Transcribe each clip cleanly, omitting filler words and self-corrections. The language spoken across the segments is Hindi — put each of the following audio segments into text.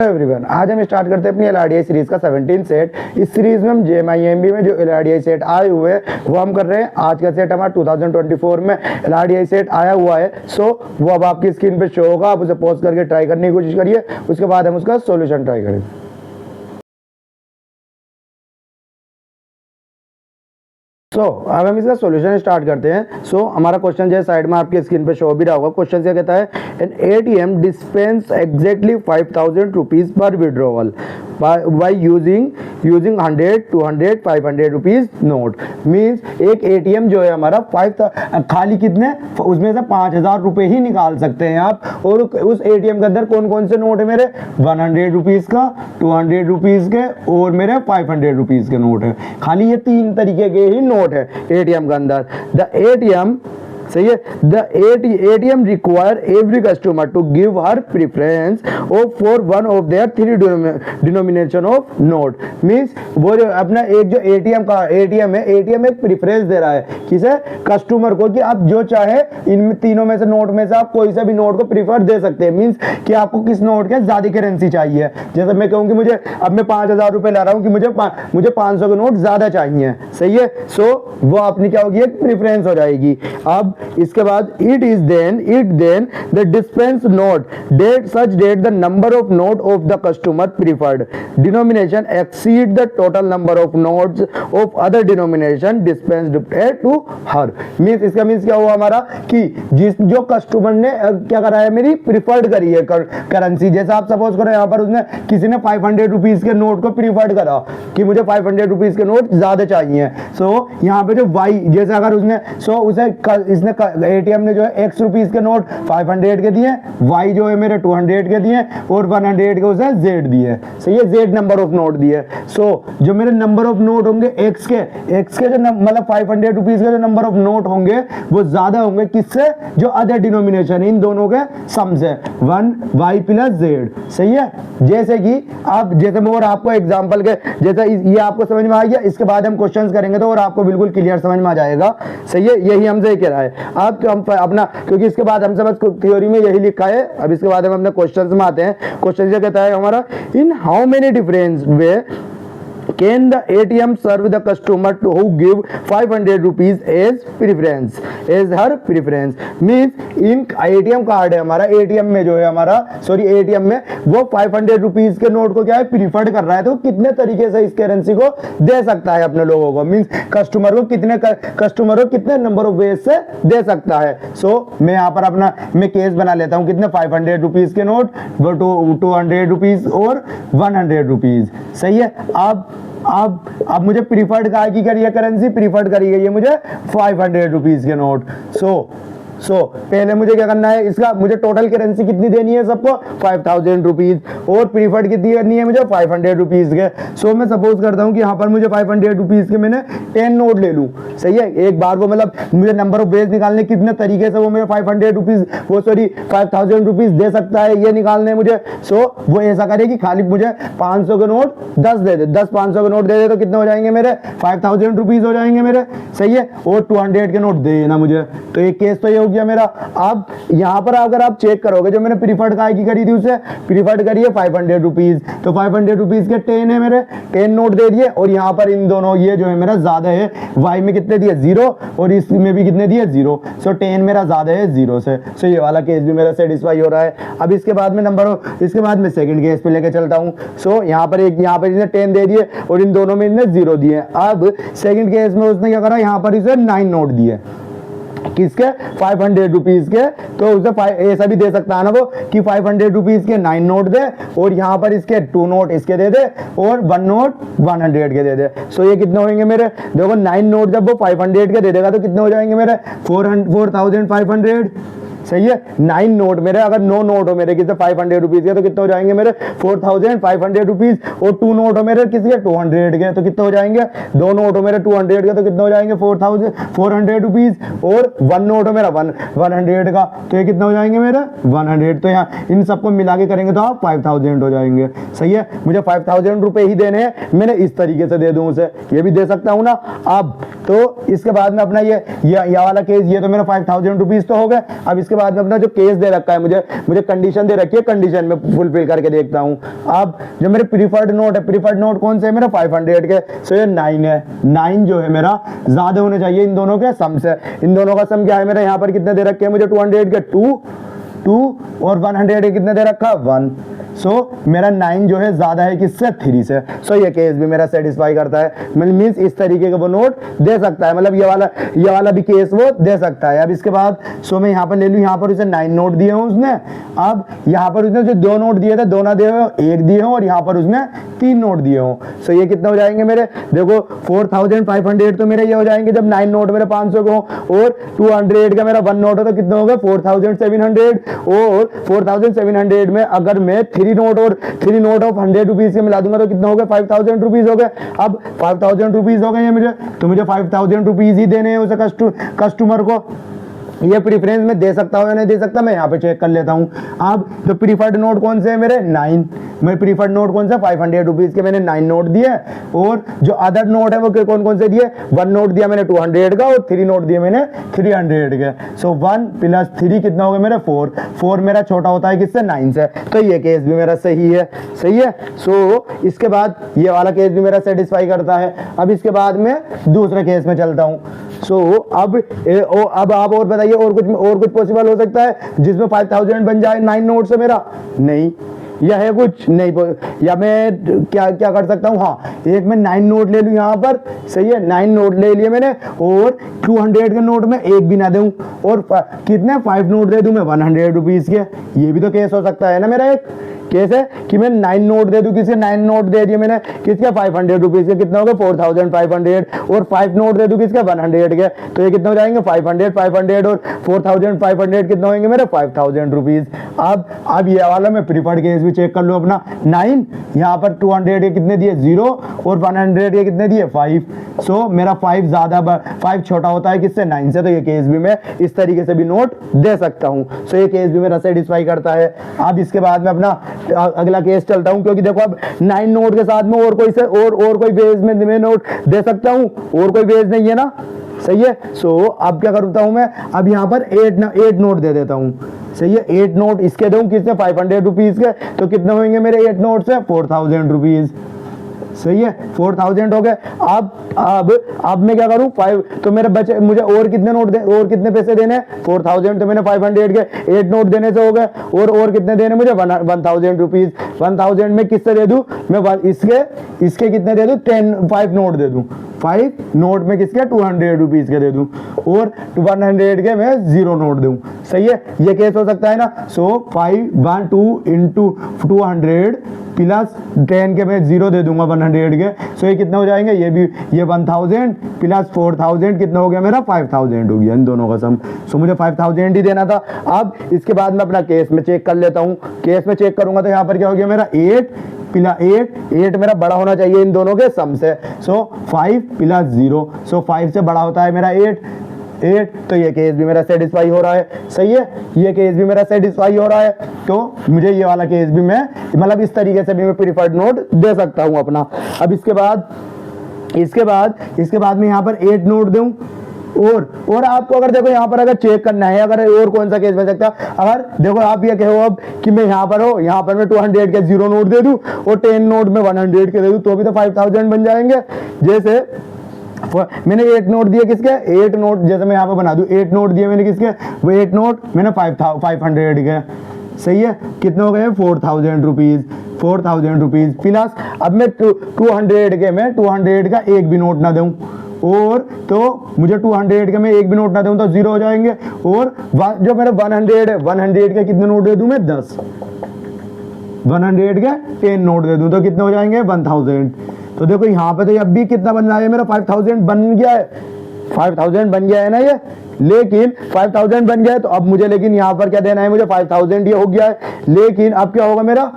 एवरीवन, आज हम स्टार्ट करते हैं अपनी एलआरडीआई सीरीज का 17 सेट। इस सीरीज में हम जेएमआईएमबी में जो एलआरडीआई सेट आए हुए हैं वो हम कर रहे हैं। आज का सेट हमारा 2024 में एलआरडीआई सेट आया हुआ है। सो वो अब आपकी स्क्रीन पे शो होगा, आप उसे पॉज करके ट्राई करने की कोशिश करिए, उसके बाद हम उसका सोल्यूशन ट्राई करेंगे। अब हम इसका सॉल्यूशन स्टार्ट करते हैं। हमारा क्वेश्चन जो है साइड में आपके स्क्रीन पे शो भी रहा होगा। क्वेश्चन क्या कहता है, N ATM dispense exactly 5000 rupees per withdrawal by using 100, 200, 500 rupees note. Means एक एटीएम जो है हमारा खाली कितने, उसमें से 5000 रुपए ही निकाल सकते हैं आप। और उस एटीएम के अंदर कौन कौन से नोट है मेरे, 100 रुपीज का, 200 रुपीज के और मेरे 500 रुपीज के नोट है। खाली ये तीन तरीके के ही नोट है एटीएम के अंदर। द एटीएम, सही है, the ATM require every customer to give her preference of for one of their three denomination of note. Means वो जो अपना एक जो एटीएम है, एटीएम एक प्रेफरेंस दे रहा है किसे, कस्टमर को, कि आप जो चाहे इन तीनों में से नोट में से आप कोई सा भी नोट को प्रीफर दे सकते हैं। मींस कि आपको किस नोट के ज्यादा करेंसी चाहिए। जैसे मैं कहूँ कि मुझे अब मैं 5000 रुपए ला रहा हूँ कि मुझे 500 के नोट ज्यादा चाहिए, सही है। वो अपनी क्या होगी, एक प्रेफरेंस हो जाएगी। अब इसके बाद it then the dispense note that such that the number of note of the customer preferred denomination exceed the total number of notes of other denomination dispensed to her. Means इसका मींस क्या हुआ हमारा, कि जो कस्टमर ने क्या करा है, मेरी प्रीफर्ड करी है करेंसी। जैसे आप सपोज करो यहाँ पर उसने किसी ने 500 रुपीज के नोट को प्रीफर्ड करा कि मुझे 500 रुपीज के नोट ज्यादा चाहिए। यहाँ पे जो वाई, जैसे अगर उसने इसने एटीएम ने जो है x रुपीज के नोट 500 के दिए, y जो है मेरे 200 के दिए और 100 के उसे z दिए, सही है, z नंबर ऑफ नोट दिए। जो मेरे नंबर ऑफ नोट होंगे x के जो मतलब 500 रुपीज के जो नंबर ऑफ नोट होंगे वो ज्यादा होंगे किससे, जो अदर डिनोमिनेशन इन दोनों के सम से, 1y प्लस z, सही है। जैसे कि आप, जैसे मैं और आपको एग्जांपल के, जैसे ये आपको समझ में आ गया, इसके बाद हम क्वेश्चंस करेंगे तो और आपको बिल्कुल क्लियर समझ में आ जाएगा, सही है। यही हमसे कह रहा है अब तो हम अपना, क्योंकि इसके बाद हमसे बस थ्योरी में यही लिखा है। अब इसके बाद हम अपने क्वेश्चंस में आते हैं। क्वेश्चन ये कहता है हमारा, in how many difference way can the ATM serve the customer to who give 500 rupees as preference, as her preference। means in ATM card है हमारा, ATM में जो है हमारा, सॉरी ATM में वो 500 रुपीज के नोट को क्या है, प्रीफर्ड कर रहा है। तो कितने तरीके से इस करेंसी को दे सकता है अपने लोगों को, मींस कस्टमर को कितने नंबर ऑफ वेज से दे सकता है। मैं यहाँ पर अपना केस बना लेता हूँ, कितने 500 रुपीज के नोट, 200 रुपीज और 100 रुपीज, सही है। अब मुझे प्रीफर्ड की करी है करेंसी, प्रीफर्ड करी गई है मुझे 500 रुपीज के नोट। पहले मुझे क्या करना है, इसका मुझे टोटल करेंसी कितनी देनी है सबको, 5000 रुपीज, और प्रीफर्ड कितनी करनी है मुझे, 500 रुपीज के। मैं सपोज करता हूँ कि यहाँ पर मुझे 500 रुपीज के मैंने 10 नोट ले लूँ, सही है। एक बार वो मतलब मुझे नंबर ऑफ वेज निकालने कितने तरीके से वो मेरे 500 रुपीज, वो सॉरी 5000 रुपीज दे सकता है, ये निकालने मुझे। वो ऐसा करे कि खाली मुझे 500 के नोट 10 दे दे, 10 500 के नोट दे दे तो कितने हो जाएंगे मेरे, 5000 रुपीज हो जाएंगे मेरे, सही है। और 200 के नोट दे ना मुझे, तो एक केस तो ये हो गया मेरा। अब यहाँ पर अगर आप चेक करोगे, जो मैंने प्रीफर्ड की करी थी उसे प्रीफर्ड करी है 500 रुपीज, तो 500 रुपीज के 10 है मेरे, 10 नोट दे दिए। और यहाँ पर इन दोनों, ये जो है मेरा ज्यादा है, वाई में कितने दिए 0 और इसमें भी कितने दिए 0। 10 मेरा ज्यादा है 0 से। ये वाला केस भी मेरा सेटिस्फाई हो रहा है। अब इसके बाद में इसके बाद में सेकंड केस पे लेके चलता हूँ। यहाँ पर इसने 10 दे दिए और इन दोनों में इसने 0 दिए। अब सेकंड केस में उसने क्या करा, यहाँ पर इसे 9 नोट दिए, किसके, 500 रुपीज के। तो उसे ऐसा भी दे सकता है ना वो, कि 500 रुपीज के 9 नोट दे और यहाँ पर इसके 2 नोट इसके दे दे और 1 नोट 100 के दे दे। ये कितने होंगे मेरे, देखो 9 नोट जब वो 500 के दे देगा तो कितने हो जाएंगे मेरे, 4500, सही है। 9 नोट मेरे, अगर 9 नोट हो मेरे किसी 500 रुपीज के तो कितने हो जाएंगे मेरे, 4500 रुपीज। और 2 नोट हो मेरे किसी 200 के तो कितने हो जाएंगे, 2 नोट हो मेरे 200 के तो कितने हो जाएंगे 400 रुपीज। और 1 नोट हो मेरा 100 का, तो ये कितने हो जाएंगे मेरे 100। तो यहाँ इन सबको मिला के करेंगे तो आप 5000 हो जाएंगे, सही है। मुझे 5000 रुपए ही देने हैं, मैंने इस तरीके से दे दूं उसे, ये भी दे सकता हूं ना। अब तो इसके बाद में अपना ये वाला केस, ये तो मेरा 5000 रुपीज तो हो गए। अब इसके बाद में अपना जो केस दे रखा है, मुझे कंडीशन दे रखी है, कंडीशन में फुलफिल करके देखता हूँ। अब जो मेरे प्रीफर्ड नोट है, प्रीफर्ड नोट कौन से है मेरा 500 के, सो ये 9 है। 9 जो है मेरा ज्यादा होने चाहिए इन दोनों के सम से। इन दोनों का सम क्या है मेरा, यहाँ पर कितने दे रखे हैं मुझे 200 के 2 और 100 के कितने दे रखा 1। सो मेरा 9 जो है ज्यादा है किससे 3 से। सो ये केस भी मेरा सेटिस्फाई करता है, मीन्स इस तरीके का वो नोट दे सकता है, मतलब ये वाला भी केस वो दे सकता है। अब इसके बाद सो मैं यहाँ पर ले लूँ, यहाँ पर उसे 9 नोट दिए हूँ उसने। अब यहाँ पर उसने जो 2 नोट दिए थे, 2 ना दिए हुए, 1 दिए हूँ, और यहाँ पर उसने 3 नोट दिए हूँ। सो ये कितने हो जाएंगे मेरे, देखो 4500 तो मेरे ये हो जाएंगे जब 9 नोट मेरे 500 को, और 200 का मेरा 1 नोट हो तो कितने हो गए 4700, और 4700 में अगर मैं 3 नोट और 3 नोट ऑफ 100 रुपीज के मिला दूंगा तो कितना हो गया 5000 रुपीज हो गए। अब 5000 रुपीज हो गए ये मुझे, तो मुझे 5000 रुपीज ही देने हैं उसे कस्टमर को। ये प्रीफरेंस में दे सकता हूँ या नहीं दे सकता, मैं यहाँ पे चेक कर लेता हूँ। अब तो प्रीफर्ड नोट कौन से है मेरे 9, मेरे प्रीफर्ड नोट कौन सा 500 रुपीज के मैंने 9 नोट दिए, और जो अदर नोट है वो कौन कौन से दिए, 1 नोट दिया मैंने 200 का, और 3 नोट दिए मैंने 300 के। सो 1 + 3 कितना हो गया मेरा 4 मेरा छोटा होता है किससे 9 से, तो ये केस भी मेरा सही है, सही है। सो इसके बाद ये वाला केस भी मेरा सेटिस्फाई करता है। अब इसके बाद में दूसरे केस में चलता हूँ। सो अब आप और बताइए, और कुछ पॉसिबल हो सकता है जिसमें 5000 बन जाए 9 नोट से मेरा, नहीं या है कुछ नहीं, या मैं क्या कर सकता हूँ, हाँ एक मैं 9 नोट ले लूँ यहाँ पर, सही है 9 नोट ले लिए मैंने, और 200 के नोट में एक भी ना दूं, और कितने 5 नोट दे दूं मैं 100 रुपीज के, ये भी तो केस हो सकता है ना मेरा। एक केस है कि मैं 9 नोट दे दूं, किसके 9 नोट दे दिए मैंने किसके 500 रुपीज के, कितना हो गया 4500, और 5 नोट दे दूं किसके 100 के, तो ये कितना हो जाएंगे 500 और 4500 कितना होंगे मेरे 5000 रुपीज। अब ये वाला मैं प्रीफर्ड केस भी चेक कर लूं अपना 9, यहाँ पर 200 के कितने दिए 0 और 100 के कितने दिए 5। सो मेरा 5 छोटा होता है किससे 9 से, तो ये केस भी मैं इस तरीके से भी नोट दे सकता हूँ। सो ये केस भी मेरा सेटिस्फाई करता है। अब इसके बाद में अपना अगला केस चलता हूं, क्योंकि देखो अब 9 नोट के साथ में और कोई बेस में मैं नोट दे सकता हूं, और कोई बेस नहीं है ना, सही है। सो अब क्या करता हूं मैं, अब यहाँ पर 8 नोट दे देता हूं, सही है 8 नोट इसके दूं किससे 500 रुपीज के, तो कितने होंगे मेरे 8 नोट से 4000 रुपीज, सही है 4000 हो गए। अब मैं क्या करूं 5, तो मेरे बचे मुझे और कितने नोट और कितने पैसे देने 4000, तो मैंने 500 के 8 नोट देने से हो गए, और कितने देने मुझे 1000 रुपीज। 1000 में किससे दे दूं मैं, इसके कितने दे दूं 5 नोट दे दूं, 5 नोट में किसके 200 रुपीज के दे दूं, और 100 के मैं 0 नोट दूं, सही है ये केस हो सकता है ना। सो 2 into 200 प्लस 10 के मैं 0 दे दूंगा 100 के, सो ये कितना हो जाएंगे, ये 1000 प्लस 4000 कितना हो गया मेरा 5000 हो गया इन दोनों का सम। सो मुझे 5000 ही देना था। अब इसके बाद मैं अपना केस में चेक कर लेता हूँ, केस में चेक करूंगा तो यहाँ पर क्या हो गया मेरा 8 मेरा बड़ा होना चाहिए इन दोनों के सम से। सो 5 + 0, सो 5 से बड़ा होता है मेरा 8, तो ये केस भी मेरा सेटिस्फाई हो रहा है, सही है ये केस भी मेरा सेटिस्फाई हो रहा है। तो मुझे ये वाला केस भी मैं मतलब इस तरीके से भी मैं प्रीफर्ड नोट दे सकता हूँ अपना। अब इसके बाद मैं यहाँ पर 8 नोट दूं, और आपको अगर देखो यहाँ पर अगर चेक करना है अगर और कौन सा केस बन सकता है, अगर देखो आप ये कहो अब कि मैं यहाँ पर मैं 200 के 0 नोट दे दूं और 10 नोट में 100 के दे दूं, तो भी तो 5000 बन जाएंगे। जैसे मैंने 8 नोट दिए किसके 8 नोट, जैसे मैं यहाँ पर बना दूं 8 नोट दिए मैंने किसके, वो 8 नोट मैंने 500 के, सही है कितने हो गए 4000 रुपीज प्लस अब मैं 200 का एक भी नोट ना दूं, और तो मुझे 200 के मैं एक भी नोट ना दूं तो 0 हो जाएंगे, और जो मेरे 100 के कितने नोट दे दूं मैं 10, 100 के 10 नोट दे दूं तो कितने हो जाएंगे 1000। तो देखो यहाँ पे तो अब भी कितना बन रहा है मेरा 5000 बन गया है, 5000 बन गया है ना ये, लेकिन 5000 बन गया है तो अब मुझे लेकिन यहाँ पर क्या देना है मुझे 5000 ये हो गया है, लेकिन अब क्या होगा मेरा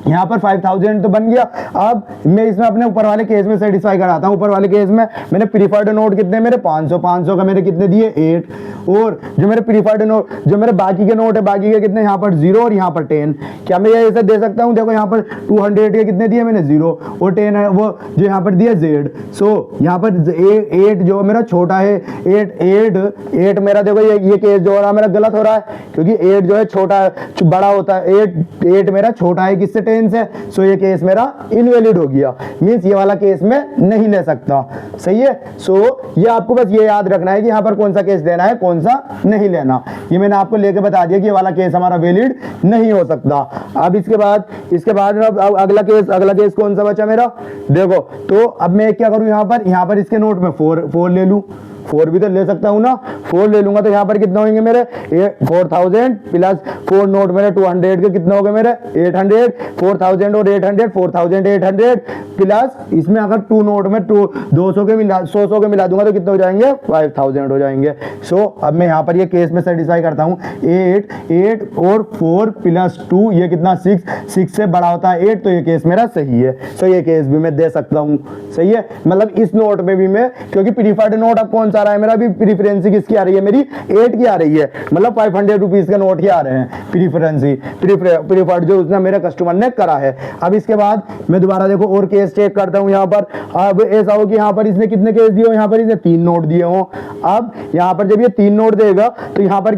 यहाँ पर 5000 तो बन गया। अब मैं इसमें अपने ऊपर वाले केस में सेटिस्फाई कराता हूँ। ऊपर वाले केस में मैंने प्रीफर्ड नोट कितने मेरे 500 का मेरे कितने दिए 8, और जो मेरे प्रीफर्ड नोट जो मेरे बाकी के नोट है बाकी के कितने यहाँ पर 0 और यहाँ पर 10। क्या मैं ये ऐसे दे सकता हूँ? देखो यहाँ पर 200 के कितने दिए मैंने 0 और 10 है वो जो यहाँ पर दिया Z। सो यहाँ पर 8 जो मेरा छोटा है 8 मेरा देखो ये केस जो हो रहा है मेरा गलत हो रहा है, क्योंकि 8 जो है छोटा बड़ा होता है, 8 मेरा छोटा है किससे 10 से। सो ये केस मेरा इनवैलिड हो गया, मींस ये वाला केस में नहीं ले सकता। सही है। सो ये आपको बस ये याद रखना है कि यहाँ पर कौन सा केस लेना है कौन सा नहीं लेना। ये मैंने आपको लेके बता दिया कि ये वाला केस हमारा वैलिड नहीं हो सकता। अब इसके बाद अब अगला केस कौन सा बचा मेरा? देखो तो अब मैं क्या करूं, यहाँ पर इसके नोट में 4 ले लूं। 4 भी तो ले सकता हूँ ना। 4 ले लूंगा तो यहाँ पर कितना होंगे मेरे 4000 प्लस 4 नोट मेरे 200 के कितने हो गए मेरे 800, 4000 और 800 4800 प्लस इसमें अगर 2 नोट में 200 के मिला 100 के मिला दूंगा तो कितने हो जाएंगे 5000 हो जाएंगे। सो अब मैं यहाँ पर ये केस में सेटिस्फाई करता हूँ। 8 और 4 प्लस 2 ये कितना 6 से बड़ा होता है 8, तो ये केस मेरा सही है। सो ये केस भी मैं दे सकता हूँ। सही है। मतलब इस नोट में भी मैं, क्योंकि प्रीफर्ड नोट अब कौन सा आ रहा है मेरा, भी प्रीफरेंसी किसकी आ रही है मेरी 8 की आ रही है, मतलब 500 रुपीज के नोट ही आ रहे हैं प्रीफर्ड जो उसने मेरे कस्टमर ने करा है। अब इसके बाद मैं दोबारा देखो और केस चेक करता हूं। यहाँ पर अब ऐसा हो कि यहाँ पर इसने कितने केस दिए हो, यहाँ पर इसने 3 नोट दिए हो। अब यहाँ पर जब ये 3 नोट देगा तो यहाँ पर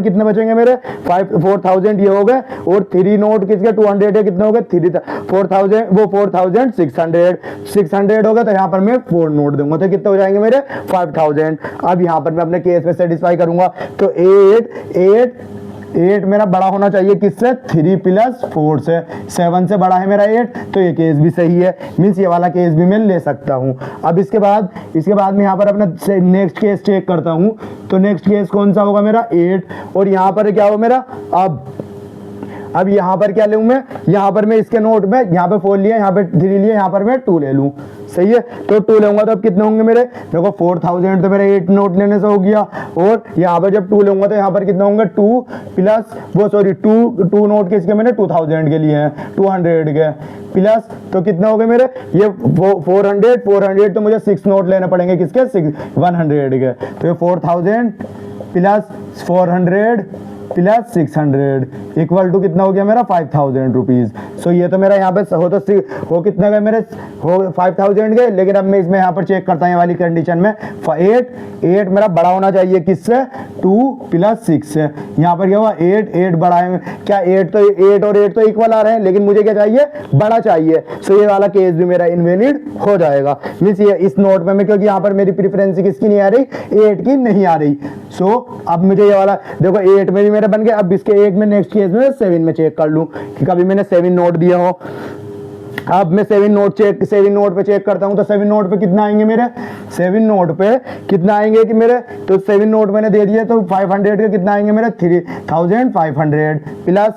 कितने बचेंगे मेरे 4000 ये हो गए, और 3 नोट किसके 200 है कितने हो गए 4000 वो 4600 हो गए। तो यहाँ पर मैं 4 नोट दूंगा तो कितने हो जाएंगे मेरे 5000। अब यहाँ पर मैं अपने केस में सेटिस्फाई करूंगा तो 8 मेरा बड़ा होना चाहिए किससे 3 प्लस 4 से, 7 से बड़ा है मेरा 8, तो ये केस भी सही है, मीन्स ये वाला केस भी मैं ले सकता हूँ। अब इसके बाद मैं यहाँ पर अपना नेक्स्ट केस चेक करता हूँ। तो नेक्स्ट केस कौन सा होगा मेरा 8, और यहाँ पर क्या हो मेरा अब यहाँ पर क्या लूँ मैं, यहाँ पर मैं इसके नोट में यहाँ पे 4 लिया, यहाँ पे 3 लिया, यहाँ पर मैं 2 ले लूँ। सही है। तो 2 लूंगा तो अब कितने होंगे मेरे, देखो 4000 तो मेरे 8 नोट लेने से हो गया, और यहाँ पर जब 2 लूंगा तो यहाँ पर कितना होंगे 2 प्लस 2 नोट किसके मैंने 2000 के लिए हैं 200 के प्लस, तो कितना हो गए मेरे ये 400 तो मुझे 6 नोट लेने पड़ेंगे किसके 100 के। तो ये 4000 प्लस 400 प्लस 600 इक्वल टू कितना हो गया मेरा 5000 रुपीज। सो ये तो मेरा यहाँ पे हो कितना गए मेरे हो 5000 गए। लेकिन अब मैं इसमें यहाँ पर चेक करता हूँ ये वाली कंडीशन में 8 मेरा बड़ा होना चाहिए किससे 2 प्लस 6 से। यहाँ पर क्या हुआ 8 बड़ा है क्या 8 और 8 तो इक्वल आ रहे हैं, लेकिन मुझे क्या चाहिए बड़ा चाहिए। सो ये वाला केस भी मेरा इनवैलिड हो जाएगा। मीन्स ये इस नोट में क्योंकि यहाँ पर मेरी प्रेफरेंस किसकी नहीं आ रही 8 की नहीं आ रही। सो अब मुझे ये वाला देखो 8 में भी मेरे बन गए। अब इसके एक में नेक्स्ट केस में 7 में चेक कर लूं कि कभी मैंने 7 नोट दिए हो। अब मैं 7 नोट पे चेक करता हूं तो 7 नोट पे कितना आएंगे मेरे 7 नोट पे कितना आएंगे कि मेरे तो 7 नोट मैंने दे दिए तो 500 के कितना आएंगे मेरे 3500 प्लस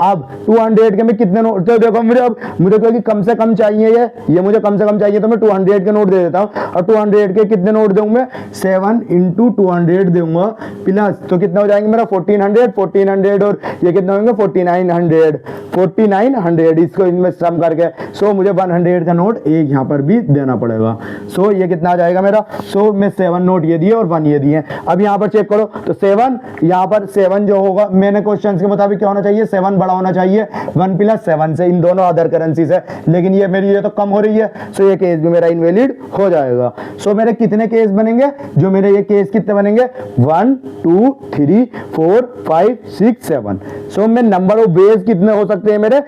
अब 200 के में कितने नोट, तो देखो मुझे क्योंकि कम से कम चाहिए ये मुझे कम से कम चाहिए तो मैं 200 के नोट दे देता हूँ। और 200 के कितने नोट दूंगा 7 इंटू 200 दूंगा प्लस, तो कितना हो जाएंगे मेरा 1400 और ये कितना होंगे 4900 इसको इनमें सम करके। सो मुझे 100 का नोट एक यहाँ पर भी देना पड़ेगा। सो ये कितना आ जाएगा मेरा, सो मैं 7 नोट ये दिए और 1 ये दिए। अब यहाँ पर चेक करो तो 7 यहाँ पर 7 जो होगा मैंने क्वेश्चन के मुताबिक क्या होना चाहिए 7 बड़ा होना चाहिए 1 प्लस 7 से, इन दोनों अदर करेंसी से, लेकिन ये मेरी ये तो कम हो रही है। सो ये केस भी मेरा इनवैलिड हो जाएगा। सो मेरे कितने केस बनेंगे, जो मेरे ये केस कितने बनेंगे 1 2 3 4 5 6 7। सो मैं नंबर ऑफ वेज कितने हो सकते हैं मेरे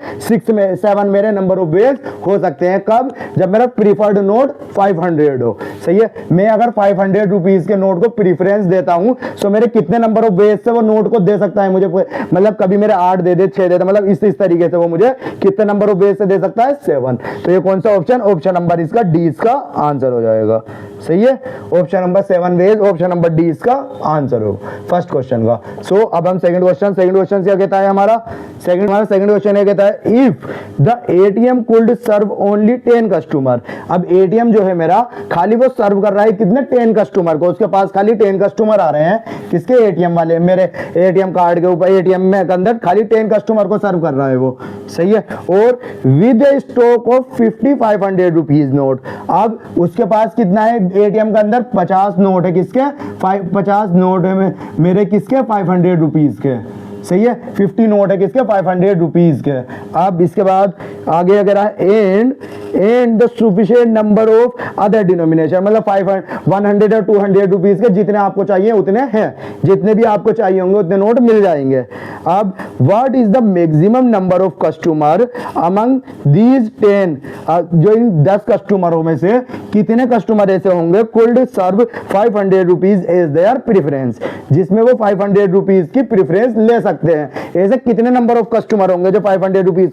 7 मेरे नंबर ऑफ वेज हो सकते हैं। कब, जब मेरा प्रीफर्ड नोट 500 हो। सही है। मैं अगर 500 रुपीज के नोट को प्रीफरेंस देता हूं सो मेरे कितने नंबर ऑफ वेज से वो नोट को दे सकता है मुझे, मतलब कभी मेरे 8 दे दे 6 दे दे, मतलब इस तरीके से वो मुझे कितने नंबर ऑफ वेज से दे सकता है 7। तो ये कौन सा ऑप्शन नंबर इसका डी इसका आंसर हो जाएगा। सही है, ऑप्शन नंबर 7 वेज, ऑप्शन नंबर डी इसका आंसर हो फर्स्ट क्वेश्चन का। सो अब हम सेकंड क्वेश्चन क्या कहता है हमारा सेकंड क्वेश्चन ये कहता है if the ATM could serve only 10 customer. अब एटीएम जो है मेरा खाली वो सर्व कर रहा है कितने 10 कस्टमर को, उसके पास खाली 10 कस्टमर आ रहे हैं, किसके एटीएम वाले, मेरे एटीएम कार्ड के ऊपर एटीएम में अंदर खाली 10 कस्टमर को सर्व कर रहा है वो, सही है, और with A stock of 5500 rupees note. अब उसके पास कितना है एटीएम के अंदर 50 नोट है, किसके 50 नोट है मेरे किसके 500 रुपीज के, सही है, 50 नोट है किसके 500 रुपीज के। अब इसके बाद आगे अगर and the sufficient number of other denomination, मतलब 100 और 200 रुपीज के जितने आपको चाहिए उतने हैं, जितने भी आपको चाहिए होंगे उतने नोट मिल जाएंगे। अब what is the maximum number of customer among these 10, जो इन 10 कस्टमरों में से कितने कस्टमर ऐसे होंगे could serve 500 rupees as their preference, जिसमें वो 500 रुपीज की प्रेफरेंस ले सकते हैं। ऐसे कितने नंबर ऑफ कस्टमर होंगे जो 500 रुपीज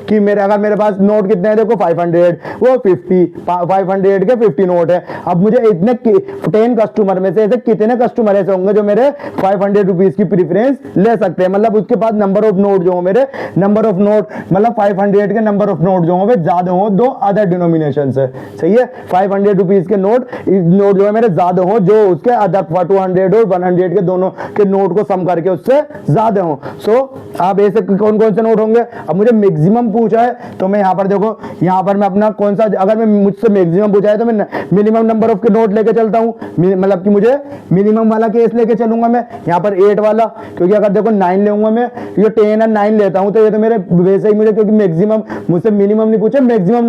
की मेरे, अगर मेरे पास नोट कितने हैं देखो 500, वो 500 के 50 नोट है। अब मुझे इतने 10 कस्टमर में से ऐसे कितने कस्टमर ऐसे होंगे जो मेरे 500 रुपीज की प्रेफरेंस ले सकते हैं, मतलब उसके पास नंबर ऑफ नोट जो हो मेरे नंबर ऑफ नोट मतलब 500 के नंबर ऑफ नोट जो हो वे ज्यादा हो दो अदर डिनोमिनेशन से, सही है, 500 रुपीज के नोट जो है मेरे ज्यादा हो जो उसके अदर 200 और 100 के दोनों के नोट को सम करके उससे ज्यादा हो। सो अब ऐसे कौन कौन से नोट होंगे, अब मुझे मैक्सिमम पूछा है तो मैं यहाँ पर देखो, यहाँ पर मैं अपना कौन सा, अगर मैं मुझसे मैक्सिमम पूछा है तो मैं मिनिमम नंबर ऑफ के नोट लेके चलता हूँ, मतलब कि मुझे मिनिमम वाला केस लेके चलूंगा मैं यहाँ पर 8 वाला, क्योंकि अगर देखो 9 लेऊंगा मैं, ये 10 और 9 लेता हूँ तो ये तो मेरे वैसे ही मुझे, क्योंकि मैक्सिमम मुझसे मिनिमम नहीं पूछे, मैक्सिमम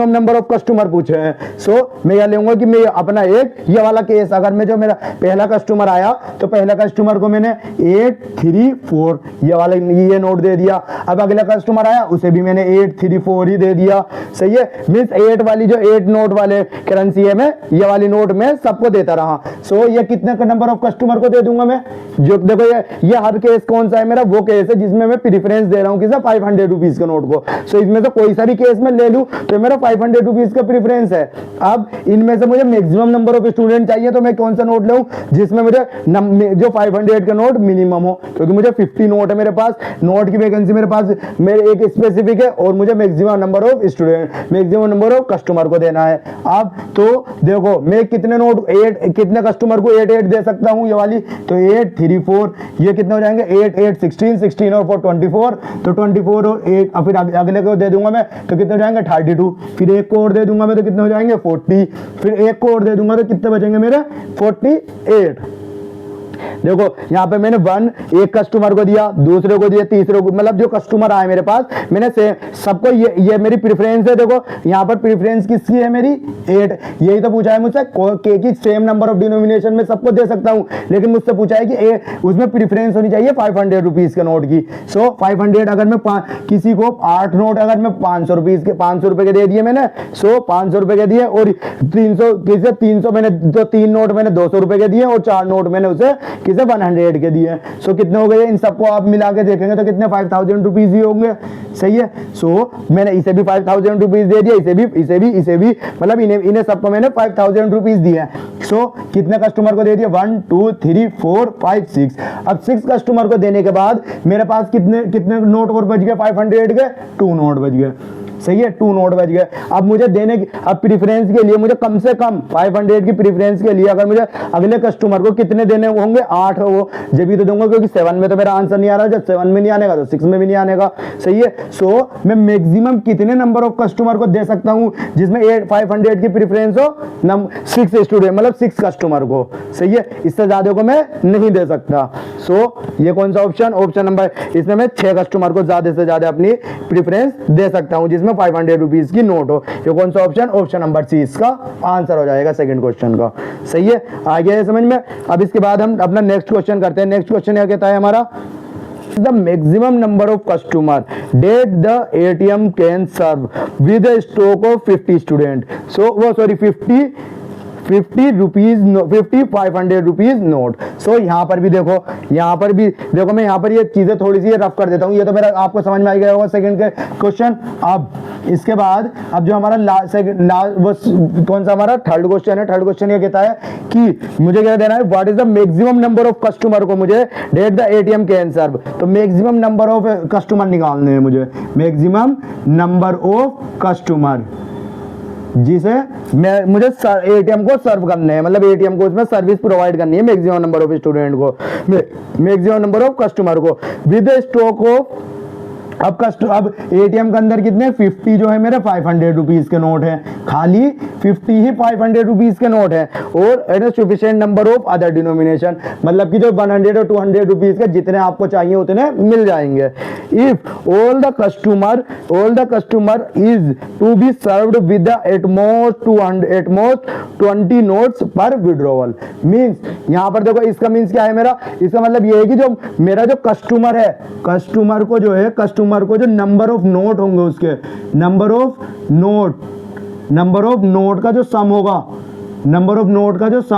नंबर ऑफ कस्टमर पूछे हैं। सो मैं यह लेऊंगा कि मैं अपना एक ये वाला केस, अगर मैं जो मेरा पहला कस्टमर आया तो पहला कस्टमर को मैंने 834 ये वाला ये नोट दे दिया, अब अगला कस्टमर आया उसे भी मैंने 834 ही दे दिया, सही है, मींस 8 वाली जो 8 नोट वाले करेंसी है मैं ये वाली नोट में सबको देता रहा। सो ये कितने का नंबर ऑफ कस्टमर को दे दूंगा मैं, जो देखो ये हर केस कौन सा है मेरा, वो केस है जिसमें मैं प्रेफरेंस दे रहा हूं किसे 500 रुपीज के नोट को। सो इसमें से कोई सा भी केस में ले लूं तो मेरा 500 रुपीज का प्रेफरेंस है। अब इनमें से मुझे मैक्सिमम नंबर ऑफ स्टूडेंट चाहिए तो मैं कौन सा नोट लूं जिसमें मुझे जो 500 का नोट मिनिमम हो, क्योंकि मुझे 50 नोट है मेरे पास, नोट की वैकेंसी मेरे पास मेरे एक स्पेसिफिक है और मुझे maximum number of student maximum number of customer को देना है। अब तो देखो मैं कितने नोट 8 कितने कस्टमर को 8 दे सकता हूं ये वाली, तो 834 ये कितने हो जाएंगे 8 8 16 और 4 24, तो 24 और एक फिर अगले को दे दूंगा मैं तो कितने हो जाएंगे 32, फिर एक को और दे दूंगा मैं तो कितने हो जाएंगे 40, फिर एक को और दे दूंगा तो कितने बचेंगे मेरे 48। देखो यहाँ पे मैंने एक कस्टमर को दिया, दूसरे को दिया, तीसरे को, मतलब जो कस्टमर आए मेरे पास मैंने सबको ये मेरी प्रेफरेंस है। देखो यहाँ पर प्रेफरेंस किसकी है मेरी 8, यही तो पूछा है मुझसे के की सेम नंबर ऑफ डिनोमिनेशन में सबको दे सकता हूँ, लेकिन मुझसे पूछा है कि उसमें प्रेफरेंस होनी चाहिए 500 रुपीज के नोट की। सो 500 अगर मैं किसी को 8 नोट अगर मैं 500 रुपीज के 500 रुपए के दे दिए मैंने, सो 500 रुपए के दिए और 300 मैंने तो 3 नोट मैंने 200 रुपए के दिए और 4 नोट मैंने उसे किसे 100 के दिए। सो कितने हो गए, इन सबको आप मिला के देखेंगे तो कितने 5000 रुपीज ही होंगे, सही है। सो मैंने इसे भी 5000 रुपीज दे दिया, इसे भी मतलब इन्हें सबको मैंने 5000 रुपीज दिए। सो कितने कस्टमर को दे दिया 1 2 3 4 5 6। अब 6 कस्टमर को देने के बाद मेरे पास कितने नोट और बच गए 500 के 2 नोट बच गए, सही है, 2 नोट बच गए। अब मुझे देने की, अब प्रेफरेंस के लिए मुझे कम से कम 500 की प्रेफरेंस के लिए अगर मुझे अगले कस्टमर को कितने देने होंगे 8 वो जब भी तो दूंगा, क्योंकि 7 में तो मेरा आंसर नहीं आ रहा, जब 7 में नहीं आने का तो 6 में भी नहीं आने का, सही है। सो मैं मैक्सिमम कितने नंबर ऑफ कस्टमर को दे सकता हूं जिसमें 500 की प्रेफरेंस हो 6 स्टूडेंट मतलब 6 कस्टमर को, सही है, इससे ज्यादा को मैं नहीं दे सकता। सो ये कौन सा ऑप्शन नंबर, इसमें मैं 6 कस्टमर को ज्यादा से ज्यादा अपनी प्रेफरेंस दे सकता हूं जिसमें 500 रुपीज की नोट हो। ये कौन सा ऑप्शन नंबर सी इसका आंसर हो जाएगा सेकंड क्वेश्चन का, सही है, आ गया है समझ में। अब इसके बाद हम अपना नेक्स्ट क्वेश्चन करते हैं। नेक्स्ट क्वेश्चन क्या कहता है हमारा, the maximum number of customer that the ATM can serve with a stock of 50 student. So 50 50 500 rupees note. So यहाँ पर भी देखो, मैं यहाँ पर ये चीजें थोड़ी सी रफ कर देता हूँ, ये तो मेरा आपको समझ में आ गया होगा सेकंड के क्वेश्चन। अब इसके बाद अब जो हमारा कौन सा हमारा थर्ड क्वेश्चन है। थर्ड क्वेश्चन ये कहता है कि मुझे क्या देना है, what is the maximum number of customer को मुझे that the ATM can serve. तो मैक्सिमम नंबर ऑफ कस्टमर निकालने हैं मुझे, मैक्सिमम नंबर ऑफ कस्टमर जिसे मुझे एटीएम को सर्व करने हैं, मतलब एटीएम को उसमें सर्विस प्रोवाइड करनी है, मैक्सिमम नंबर ऑफ स्टूडेंट को, मैक्सिमम नंबर ऑफ कस्टमर को विद स्टॉक ऑफ। अब एटीएम के अंदर कितने 50 जो है मेरे 500 रुपीज के नोट है, खाली 50 ही 500 रुपीज के नोट है, और sufficient number of other denomination, मतलब कि जो 100 और 200 रुपीज के जितने आपको चाहिए उतने मिल जाएंगे। If all the customer is to be served with at most 20 notes per withdrawal. Means यहाँ पर देखो, इसका मींस क्या है मेरा, इसका मतलब ये है कि जो मेरा जो कस्टमर है, कस्टमर को जो नंबर ऑफ नोट होंगे, उसके नंबर ऑफ नोट का जो सम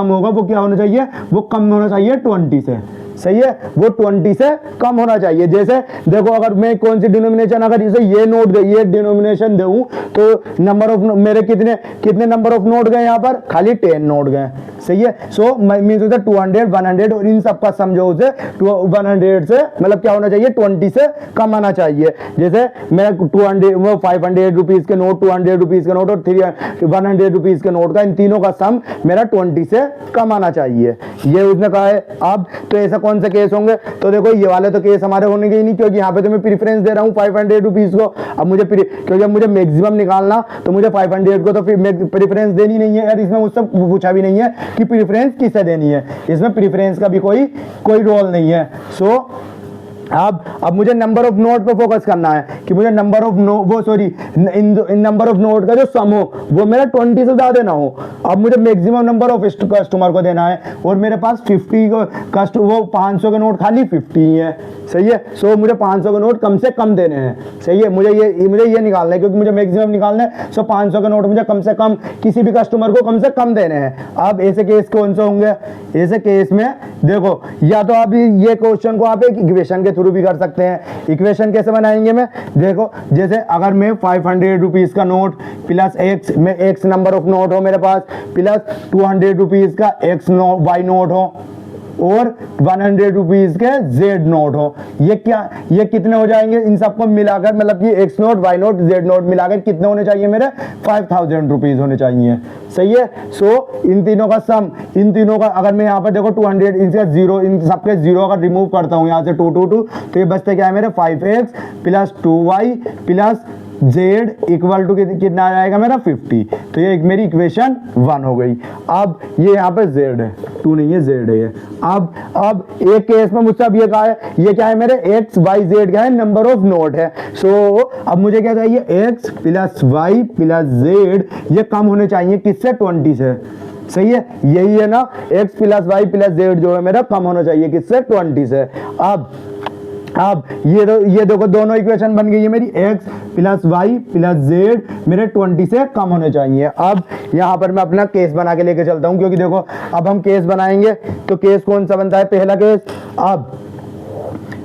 होगा, वो क्या होना चाहिए, वो कम होना चाहिए 20 से। सही है, वो 20 से कम होना चाहिए। जैसे देखो, अगर मैं कौन सी डिनोमिनेशन, अगर इसे ये डिनोमिनेशन दूं तो नंबर ऑफ मेरे कितने नंबर ऑफ नोट गए यहाँ पर, खाली 10 नोट गए। सही है। सो मींस 200 100 और इन सबका समझो उसे 100 से मतलब क्या होना चाहिए, 20 से कम आना चाहिए। जैसे मेरा 500 रुपीज के नोट, 200 रुपीज के नोट और 100 रुपीज के नोट का, इन तीनों का सम मेरा 20 से कम आना चाहिए, ये उसने कहा है। अब तो ऐसा कौन से केस होंगे, तो देखो ये वाले तो केस हमारे होने के ही नहीं, क्योंकि यहाँ पे तो मैं प्रीफरेंस दे रहा हूँ 500 रुपीज को। अब मुझे क्योंकि अब मुझे मैक्सिमम निकालना, तो मुझे 500 को तो प्रीफरेंस देनी नहीं है यार, इसमें मुझसे पूछा भी नहीं है कि प्रीफरेंस किसे देनी है, इसमें प्रीफरेंस का भी कोई रोल नहीं है। सो अब मुझे नंबर ऑफ नोट पे फोकस करना है कि मुझे number of number of note का जो सम हो वो मेरा 20 से ज्यादा ना हो। अब मुझे मैक्सिमम नंबर ऑफ कस्टमर को देना है, और मेरे पास 50 वो 500 के नोट खाली 50 ही है। सही है। सो मुझे 500 के नोट कम से कम देने हैं। सही है, मुझे ये निकालना है, क्योंकि मुझे मैक्सिमम निकालना है। सो 500 के नोट मुझे कम से कम किसी भी कस्टमर को कम से कम देने हैं। अब ऐसे केस कौन से होंगे, ऐसे केस में देखो, या तो आप ये क्वेश्चन को आप एक इक्वेशन के थ्रू भी कर सकते हैं। इक्वेशन कैसे बनाएंगे मैं, देखो जैसे अगर मैं 500 रुपीज का note plus x number of note हो मेरे पास, प्लस 200 रुपीज का वाई नोट हो, और 100 रुपीज के जेड नोट हो, ये कितने हो जाएंगे इन सबको मिलाकर, मतलब कि X note Y note Z note मिलाकर कितने होने चाहिए मेरे 5000 रुपीज होने चाहिए। सही है। सो इन तीनों का सम, इन तीनों का अगर मैं यहाँ पर देखो 200 इनसे जीरो, इन सबके जीरो अगर रिमूव करता हूँ यहाँ से 2 2 2, तो ये बचते क्या है मेरे 5x plus 2y plus z equal to कितना आ जाएगा मेरा 50। तो ये मेरी इक्वेशन 1 हो गई। अब ये यहाँ पे z है, 2 नहीं है z है ये। अब एक केस में मुझसे अब ये कहा है, ये क्या है मेरे x y z क्या है, नंबर ऑफ नोट है। सो अब मुझे क्या चाहिए, x plus y plus z ये कम होने चाहिए किससे, 20 से। सही है, यही है ना, x plus y plus z जो है मेरा कम होना चाहिए किससे, 20 से। अब ये देखो दोनों इक्वेशन बन गई है मेरी, x plus Y plus Z मेरे 20 से कम होने चाहिए। अब यहाँ पर मैं अपना केस बना के लेके चलता हूँ, क्योंकि देखो अब हम केस बनाएंगे तो केस कौन सा बनता है, पहला केस। अब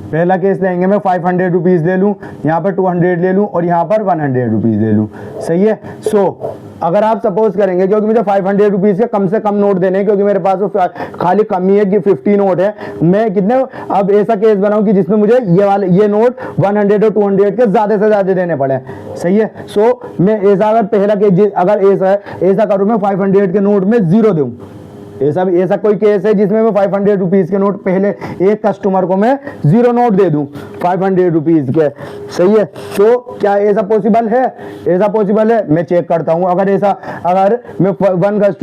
पहला केस लेंगे, मैं 500 रुपीज ले लूँ, यहाँ पर 200 ले लूँ और यहाँ पर 100 रुपीज ले लूँ। सही है। सो अगर आप सपोज करेंगे, क्योंकि मुझे 500 रुपीज के कम से कम नोट देने हैं, क्योंकि मेरे पास खाली कम ही है कि 50 नोट है, मैं कितने, अब ऐसा केस बनाऊं कि जिसमें मुझे ये नोट 100 और 200 के ज्यादा से ज्यादा देने पड़े। सही है। सो मैं ऐसा अगर पहला केस अगर ऐसा करूं, मैं 500 के नोट में 0 दूं, ऐसा कोई केस है जिसमें मैं 500 रुपीज के नोट पहले एक कस्टमर को मैं 0 नोट दे दूं 500 रुपीज के। सही है। तो क्या ऐसा पॉसिबल है, ऐसा पॉसिबल है, मैं चेक करता हूं। अगर मैं